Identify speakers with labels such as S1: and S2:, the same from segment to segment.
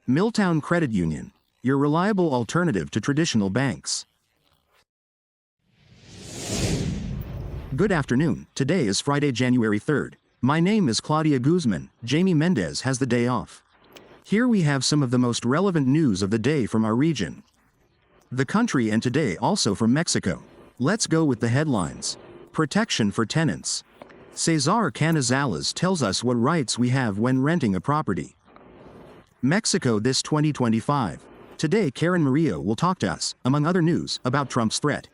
S1: Milltown Credit Union, your reliable alternative to traditional banks. Good afternoon. Today is Friday, January 3rd. My name is Claudia Guzman. Jamie Mendez has the day off. Here we have some of the most relevant news of the day from our region, the country, and today also from Mexico. Let's go with the headlines. Protection for tenants. Cesar Canizales tells us what rights we have when renting a property. Mexico this 2025. Today Karen Murillo will talk to us, among other news, about Trump's threat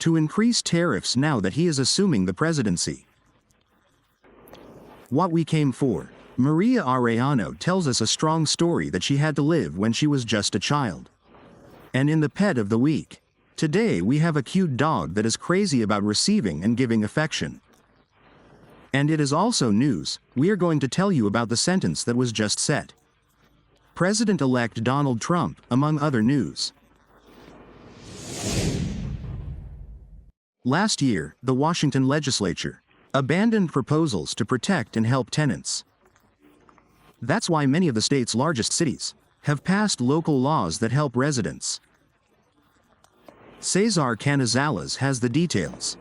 S1: to increase tariffs now that he is assuming the presidency. What we came for. Maria Arellano tells us a strong story that she had to live when she was just a child. And in the pet of the week, today we have a cute dog that is crazy about receiving and giving affection. And it is also news. We are going to tell you about the sentence that was just set. President-elect Donald Trump, among other news. Last year, the Washington legislature abandoned proposals to protect and help tenants. That's why many of the state's largest cities have passed local laws that help residents. Cesar Canizales has the details.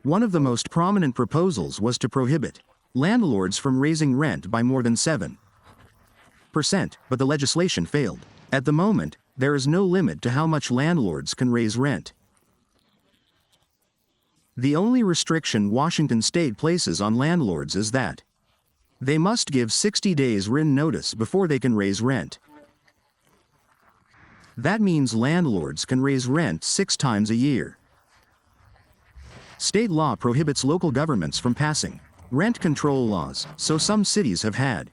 S1: One of the most prominent proposals was to prohibit landlords from raising rent by more than 7%, but the legislation failed. At the moment, there is no limit to how much landlords can raise rent. The only restriction Washington state places on landlords is that they must give 60 days written notice before they can raise rent. That means landlords can raise rent 6 times a year. State law prohibits local governments from passing rent control laws, so some cities have had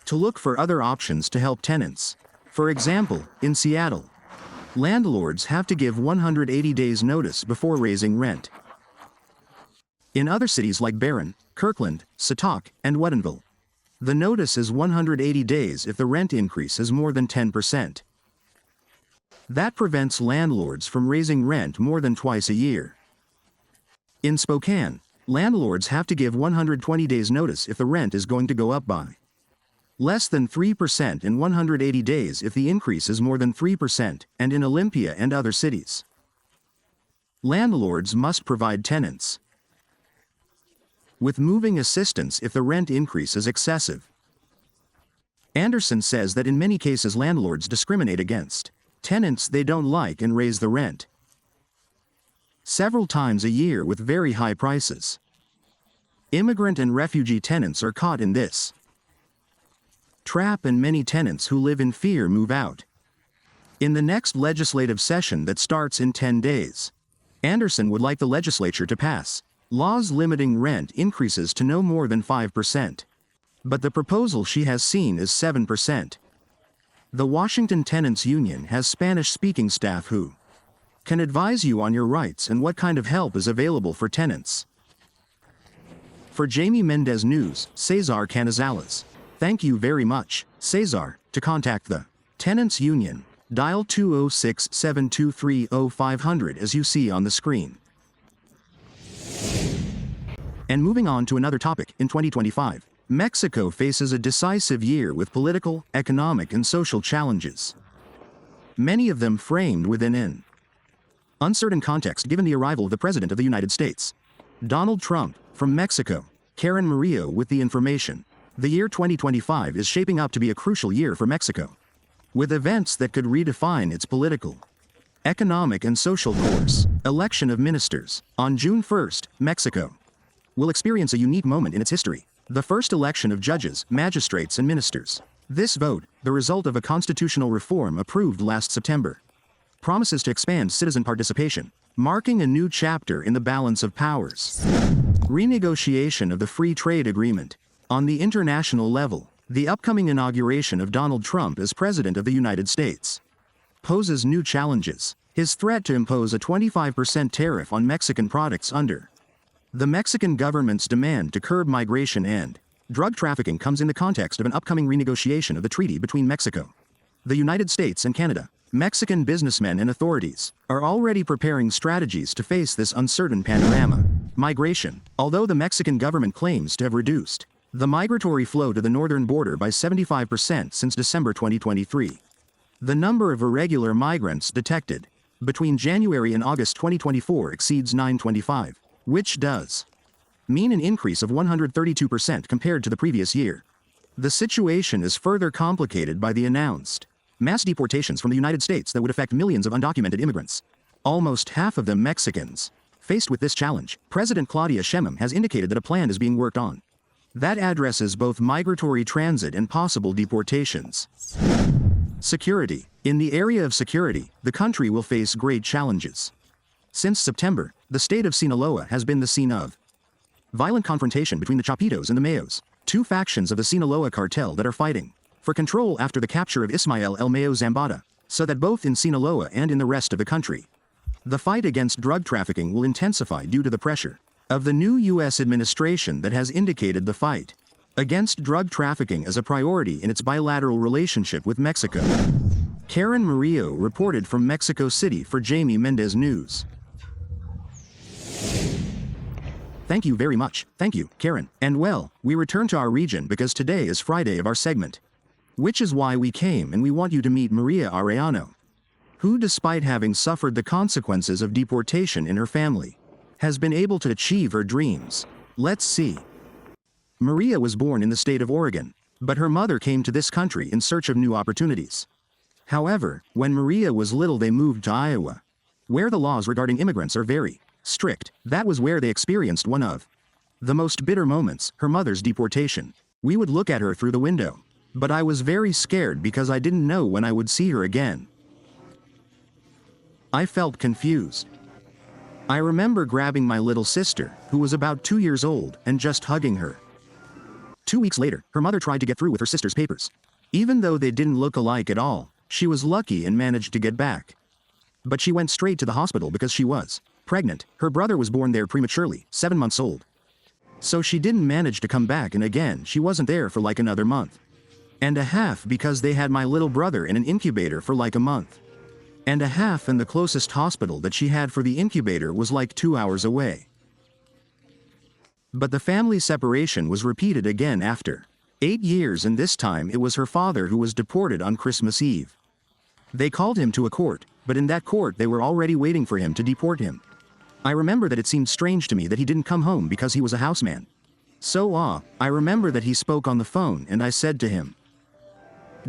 S1: to look for other options to help tenants. For example, in Seattle, landlords have to give 180 days notice before raising rent. In other cities like Barron, Kirkland, Satock, and Woodinville, the notice is 180 days if the rent increase is more than 10%. That prevents landlords from raising rent more than twice a year. In Spokane, landlords have to give 120 days notice if the rent is going to go up by less than 3% in 180 days if the increase is more than 3%, and in Olympia and other cities, landlords must provide tenants with moving assistance if the rent increase is excessive. Anderson says that in many cases landlords discriminate against tenants they don't like and raise the rent several times a year with very high prices. Immigrant and refugee tenants are caught in this trap, and many tenants who live in fear move out. In the next legislative session that starts in 10 days, Anderson would like the legislature to pass laws limiting rent increases to no more than 5%. But the proposal she has seen is 7%. The Washington Tenants Union has Spanish-speaking staff who can advise you on your rights and what kind of help is available for tenants. For Jamie Mendez News, Cesar Canizales. Thank you very much, Cesar. To contact the Tenants Union, dial 206-723-0500 as you see on the screen. And moving on to another topic, in 2025, Mexico faces a decisive year with political, economic, and social challenges, many of them framed within an uncertain context given the arrival of the President of the United States, Donald Trump. From Mexico, Karen Murillo with the information. The year 2025 is shaping up to be a crucial year for Mexico, with events that could redefine its political, economic, and social course. Election of ministers. On June 1st, Mexico will experience a unique moment in its history, the first election of judges, magistrates, and ministers. This vote, the result of a constitutional reform approved last September, promises to expand citizen participation, marking a new chapter in the balance of powers. Renegotiation of the Free Trade Agreement. On the international level, the upcoming inauguration of Donald Trump as President of the United States poses new challenges. His threat to impose a 25% tariff on Mexican products under the Mexican government's demand to curb migration and drug trafficking comes in the context of an upcoming renegotiation of the treaty between Mexico, the United States, and Canada. Mexican businessmen and authorities are already preparing strategies to face this uncertain panorama. Migration. Although the Mexican government claims to have reduced the migratory flow to the northern border by 75% since December 2023. The number of irregular migrants detected between January and August 2024 exceeds 925, which does mean an increase of 132% compared to the previous year. The situation is further complicated by the announced mass deportations from the United States that would affect millions of undocumented immigrants, almost half of them Mexicans. Faced with this challenge, President Claudia Sheinbaum has indicated that a plan is being worked on that addresses both migratory transit and possible deportations. Security. In the area of security, the country will face great challenges. Since September, the state of Sinaloa has been the scene of violent confrontation between the Chapitos and the Mayos, two factions of the Sinaloa cartel that are fighting for control after the capture of Ismael El Mayo Zambada, so that both in Sinaloa and in the rest of the country, the fight against drug trafficking will intensify due to the pressure of the new U.S. administration that has indicated the fight against drug trafficking as a priority in its bilateral relationship with Mexico. Karen Murillo reported from Mexico City for Jamie Mendez News. Thank you very much. Thank you, Karen. And well, we return to our region because today is Friday of our segment, which is why we came and we want you to meet Maria Arellano, who, despite having suffered the consequences of deportation in her family, has been able to achieve her dreams. Let's see. Maria was born in the state of Oregon, but her mother came to this country in search of new opportunities. However, when Maria was little, they moved to Iowa, where the laws regarding immigrants are very strict. That was where they experienced one of the most bitter moments, her mother's deportation. We would look at her through the window, but I was very scared because I didn't know when I would see her again. I felt confused. I remember grabbing my little sister, who was about 2 years old, and just hugging her. 2 weeks later, her mother tried to get through with her sister's papers. Even though they didn't look alike at all, she was lucky and managed to get back. But she went straight to the hospital because she was pregnant. Her brother was born there prematurely, 7 months old. So she didn't manage to come back, and again she wasn't there for like another month and a half because they had my little brother in an incubator for like a month and a half, and the closest hospital that she had for the incubator was like 2 hours away. But the family separation was repeated again after 8 years, and this time it was her father who was deported on Christmas Eve. They called him to a court, but in that court they were already waiting for him to deport him. I remember that it seemed strange to me that he didn't come home because he was a houseman. So I remember that he spoke on the phone and I said to him,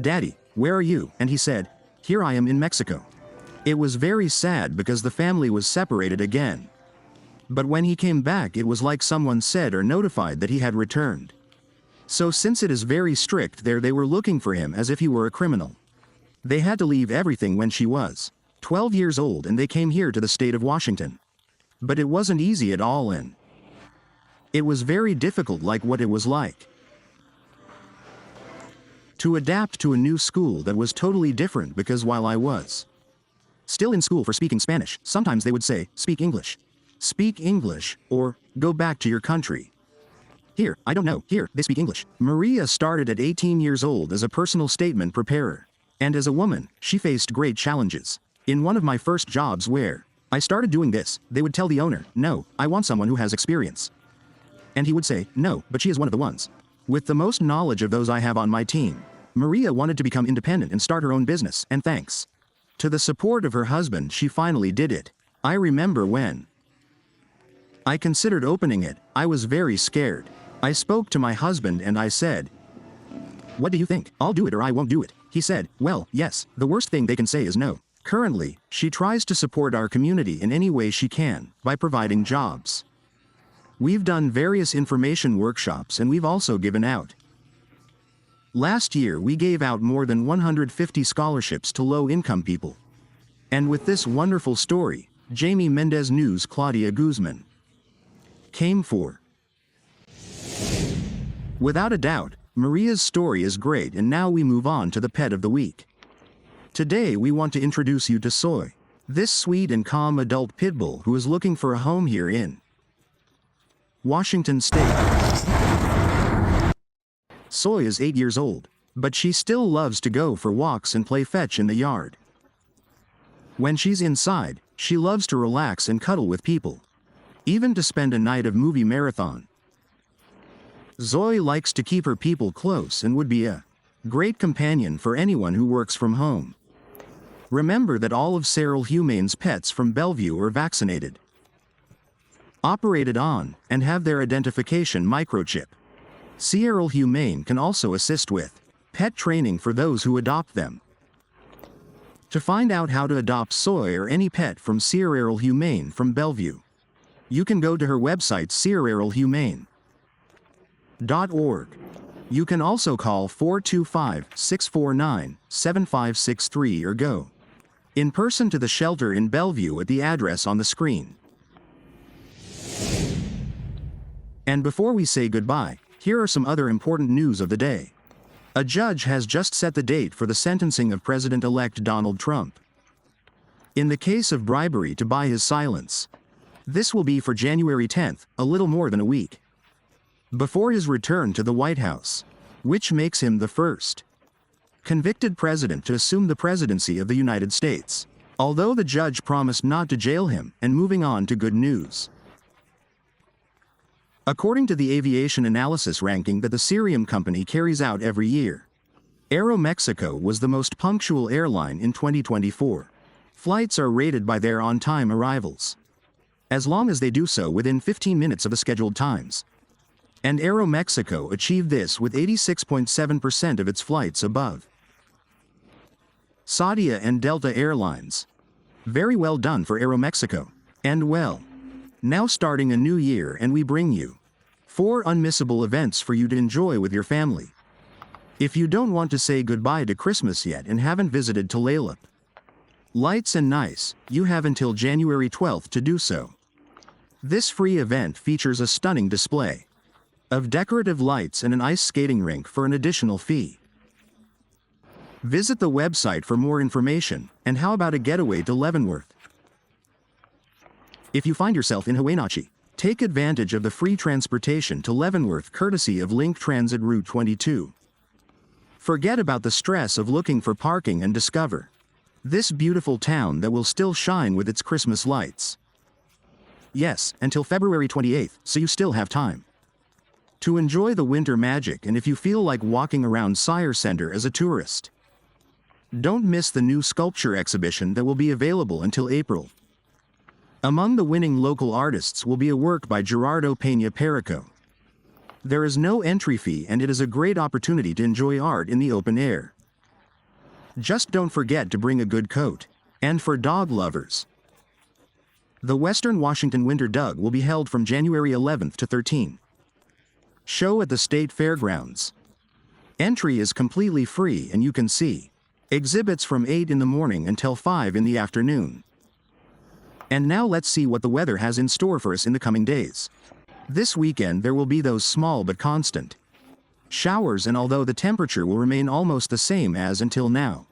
S1: "Daddy, where are you?" And he said, "Here I am in Mexico." It was very sad because the family was separated again. But when he came back, it was like someone said or notified that he had returned. So since it is very strict there, they were looking for him as if he were a criminal. They had to leave everything when she was 12 years old and they came here to the state of Washington. But it wasn't easy at all, and it was very difficult, like what it was like to adapt to a new school that was totally different, because while I was still in school for speaking Spanish, sometimes they would say, "Speak English. Speak English," or "Go back to your country." Here, I don't know, here, they speak English. Maria started at 18 years old as a personal statement preparer. And as a woman, she faced great challenges. In one of my first jobs where I started doing this, they would tell the owner, "No, I want someone who has experience." And he would say, "No, but she is one of the ones with the most knowledge of those I have on my team." Maria wanted to become independent and start her own business, and thanks to the support of her husband, she finally did it. I remember when I considered opening it, I was very scared. I spoke to my husband and I said, "What do you think? I'll do it or I won't do it." He said, "Well, yes, the worst thing they can say is no." Currently, she tries to support our community in any way she can by providing jobs. We've done various information workshops and we've also given out. Last year we gave out more than 150 scholarships to low-income people. And with this wonderful story, Jamie Mendez News' Claudia Guzman came for. Without a doubt, Maria's story is great, and now we move on to the pet of the week. Today we want to introduce you to Soy, this sweet and calm adult pit bull who is looking for a home here in Washington State. Soy is 8 years old, but she still loves to go for walks and play fetch in the yard. When she's inside, she loves to relax and cuddle with people, even to spend a night of movie marathon. Zoe likes to keep her people close and would be a great companion for anyone who works from home. Remember that all of Cyril Humane's pets from Bellevue are vaccinated, operated on, and have their identification microchip. Cyril Humane can also assist with pet training for those who adopt them. To find out how to adopt Zoe or any pet from Cyril Humane from Bellevue, you can go to her website cyrilhumane.org. You can also call 425-649-7563 or go in person to the shelter in Bellevue at the address on the screen. And before we say goodbye, here are some other important news of the day. A judge has just set the date for the sentencing of President-elect Donald Trump in the case of bribery to buy his silence. This will be for January 10th, a little more than a week before his return to the White House, which makes him the first convicted president to assume the presidency of the United States, although the judge promised not to jail him. And moving on to good news. According to the aviation analysis ranking that the Cirium company carries out every year, Aeromexico was the most punctual airline in 2024. Flights are rated by their on-time arrivals, as long as they do so within 15 minutes of the scheduled times. And Aeromexico achieved this with 86.7% of its flights above Saudia and Delta Airlines. Very well done for Aeromexico. And well, now starting a new year and we bring you 4 unmissable events for you to enjoy with your family. If you don't want to say goodbye to Christmas yet and haven't visited Tulalip Lights and Nice, you have until January 12th to do so. This free event features a stunning display of decorative lights and an ice skating rink for an additional fee. Visit the website for more information. And how about a getaway to Leavenworth? If you find yourself in Huaynachi, take advantage of the free transportation to Leavenworth courtesy of Link Transit Route 22. Forget about the stress of looking for parking and discover this beautiful town that will still shine with its Christmas lights. Yes, until February 28th, so you still have time to enjoy the winter magic. And if you feel like walking around Sire Center as a tourist, don't miss the new sculpture exhibition that will be available until April. Among the winning local artists will be a work by Gerardo Peña Perico. There is no entry fee and it is a great opportunity to enjoy art in the open air. Just don't forget to bring a good coat. And for dog lovers, the Western Washington Winter Dug will be held from January 11th to 13th. Show at the State Fairgrounds. Entry is completely free and you can see exhibits from 8 in the morning until 5 in the afternoon. And now let's see what the weather has in store for us in the coming days. This weekend there will be those small but constant showers, and although the temperature will remain almost the same as until now,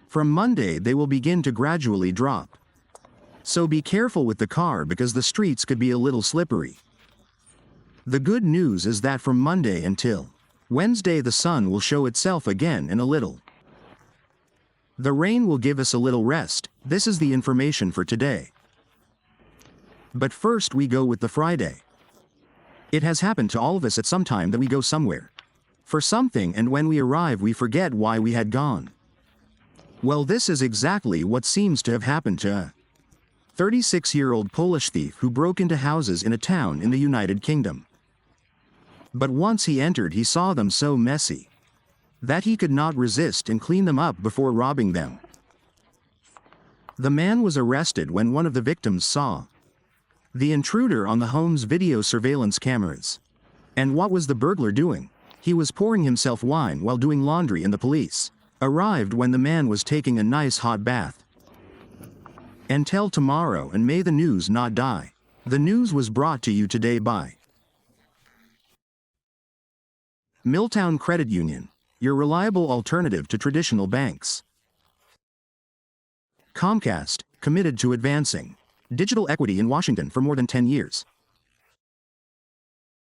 S1: from Monday they will begin to gradually drop. So be careful with the car because the streets could be a little slippery. The good news is that from Monday until Wednesday the sun will show itself again in a little. The rain will give us a little rest. This is the information for today. But first we go with the Friday. It has happened to all of us at some time that we go somewhere for something, and when we arrive we forget why we had gone. Well, this is exactly what seems to have happened to a 36-year-old Polish thief who broke into houses in a town in the United Kingdom. But once he entered he saw them so messy that he could not resist and clean them up before robbing them. The man was arrested when one of the victims saw the intruder on the home's video surveillance cameras. And what was the burglar doing? He was pouring himself wine while doing laundry, and the police arrived when the man was taking a nice hot bath. Until tomorrow, and may the news not die. The news was brought to you today by Milltown Credit Union, your reliable alternative to traditional banks. Comcast, committed to advancing digital equity in Washington for more than 10 years.